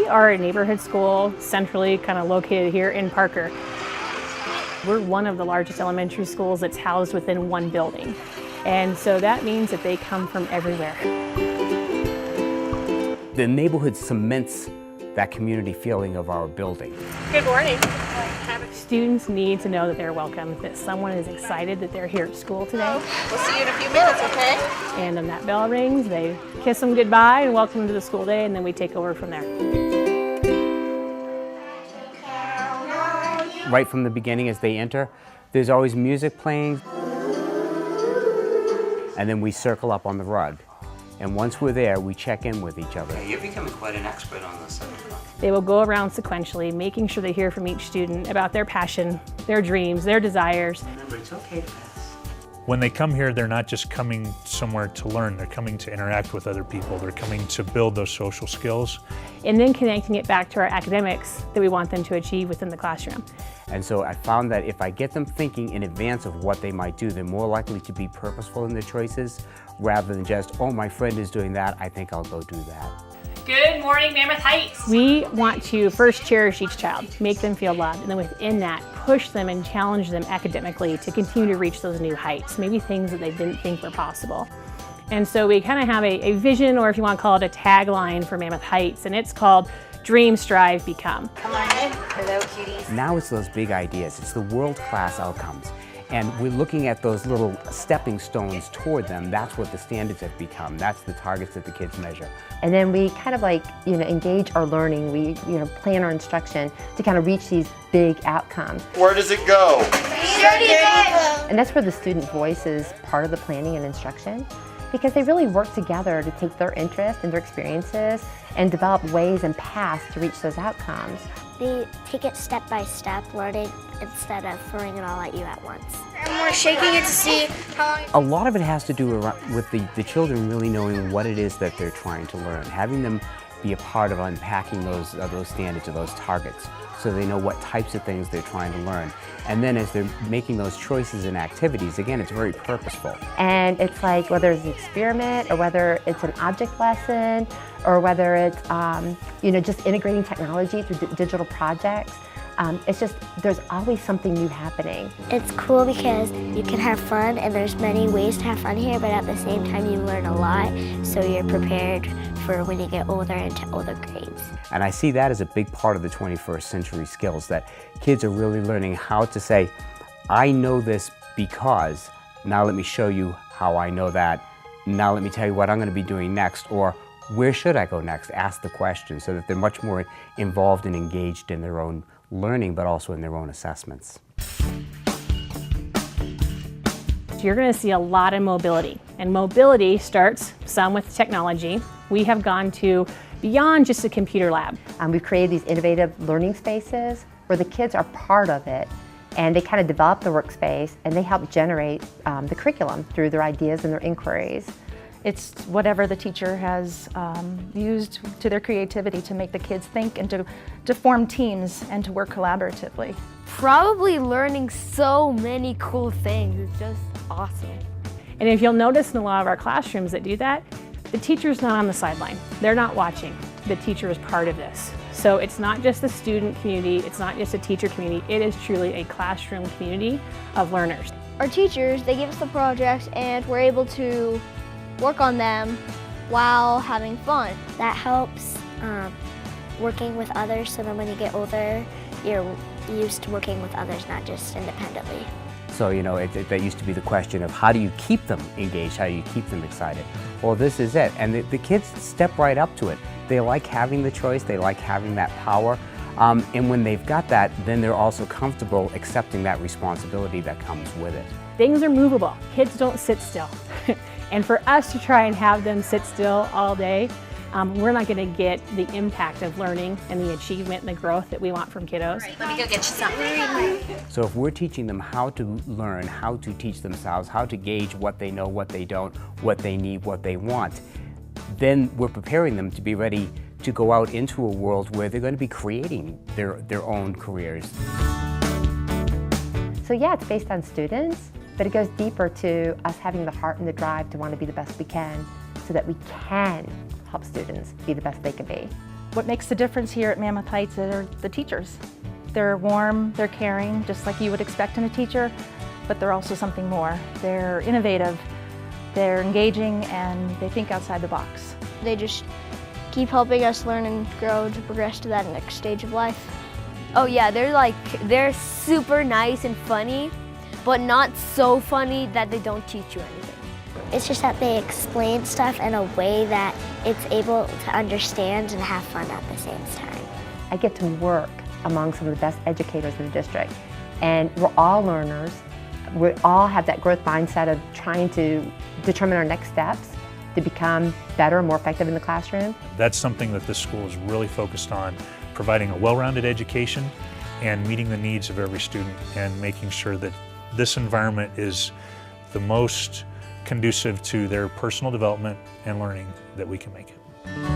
We are a neighborhood school, centrally kind of located here in Parker. We're one of the largest elementary schools that's housed within one building. And so that means that they come from everywhere. The neighborhood cements that community feeling of our building. Good morning. Students need to know that they're welcome, that someone is excited that they're here at school today. We'll see you in a few minutes, okay? And when that bell rings, they kiss them goodbye and welcome them to the school day, and then we take over from there. Right from the beginning as they enter, there's always music playing. And then we circle up on the rug. And once we're there, we check in with each other. You're becoming quite an expert on this. They will go around sequentially, making sure they hear from each student about their passion, their dreams, their desires. Remember, it's okay to pass. When they come here, they're not just coming somewhere to learn, they're coming to interact with other people, they're coming to build those social skills. And then connecting it back to our academics that we want them to achieve within the classroom. And so I found that if I get them thinking in advance of what they might do, they're more likely to be purposeful in their choices rather than just, oh, my friend is doing that, I think I'll go do that. Good morning, Mammoth Heights. We want to first cherish each child, make them feel loved, and then within that, push them and challenge them academically to continue to reach those new heights, maybe things that they didn't think were possible. And so we kind of have a vision, or if you want to call it a tagline for Mammoth Heights, and it's called Dream, Strive, Become. Come on in. Hello, cuties. Now it's those big ideas, it's the world-class outcomes. And we're looking at those little stepping stones toward them. That's what the standards have become. That's the targets that the kids measure. And then we kind of engage our learning. We plan our instruction to kind of reach these big outcomes. Where does it go? And that's where the student voice is part of the planning and instruction, because they really work together to take their interests and their experiences and develop ways and paths to reach those outcomes. They take it step by step, learning instead of throwing it all at you at once. And we're shaking it to see how long. A lot of it has to do with the children really knowing what it is that they're trying to learn, having them be a part of unpacking those standards or those targets so they know what types of things they're trying to learn. And then as they're making those choices and activities, again, it's very purposeful. And it's like whether it's an experiment or whether it's an object lesson or whether it's just integrating technology through digital projects. It's just, there's always something new happening. It's cool because you can have fun, and there's many ways to have fun here, but at the same time you learn a lot, so you're prepared for when you get older into older grades. And I see that as a big part of the 21st century skills, that kids are really learning how to say, I know this because, now let me show you how I know that, now let me tell you what I'm going to be doing next, or where should I go next? Ask the question, so that they're much more involved and engaged in their own learning, but also in their own assessments. You're going to see a lot of mobility, and mobility starts some with technology. We have gone to beyond just a computer lab. We've created these innovative learning spaces where the kids are part of it, and they kind of develop the workspace, and they help generate the curriculum through their ideas and their inquiries. It's whatever the teacher has used to their creativity to make the kids think and to form teams and to work collaboratively. Probably learning so many cool things. It's just awesome. And if you'll notice in a lot of our classrooms that do that, the teacher's not on the sideline. They're not watching. The teacher is part of this. So it's not just the student community, it's not just a teacher community, it is truly a classroom community of learners. Our teachers, they give us the projects, and we're able to work on them while having fun. That helps working with others, so then when you get older, you're used to working with others, not just independently. So, that used to be the question of how do you keep them engaged, how do you keep them excited? Well, this is it, and the kids step right up to it. They like having the choice, they like having that power, and when they've got that, then they're also comfortable accepting that responsibility that comes with it. Things are movable. Kids don't sit still. And for us to try and have them sit still all day, we're not going to get the impact of learning and the achievement and the growth that we want from kiddos. Right, let me go get you something. So if we're teaching them how to learn, how to teach themselves, how to gauge what they know, what they don't, what they need, what they want, then we're preparing them to be ready to go out into a world where they're going to be creating their own careers. So yeah, it's based on students, but it goes deeper to us having the heart and the drive to want to be the best we can so that we can help students be the best they can be. What makes the difference here at Mammoth Heights are the teachers. They're warm, they're caring, just like you would expect in a teacher, but they're also something more. They're innovative, they're engaging, and they think outside the box. They just keep helping us learn and grow to progress to that next stage of life. Oh yeah, they're super nice and funny, but not so funny that they don't teach you anything. It's just that they explain stuff in a way that it's able to understand and have fun at the same time. I get to work among some of the best educators in the district, and we're all learners. We all have that growth mindset of trying to determine our next steps to become better and more effective in the classroom. That's something that this school is really focused on, providing a well-rounded education and meeting the needs of every student and making sure that this environment is the most conducive to their personal development and learning that we can make it.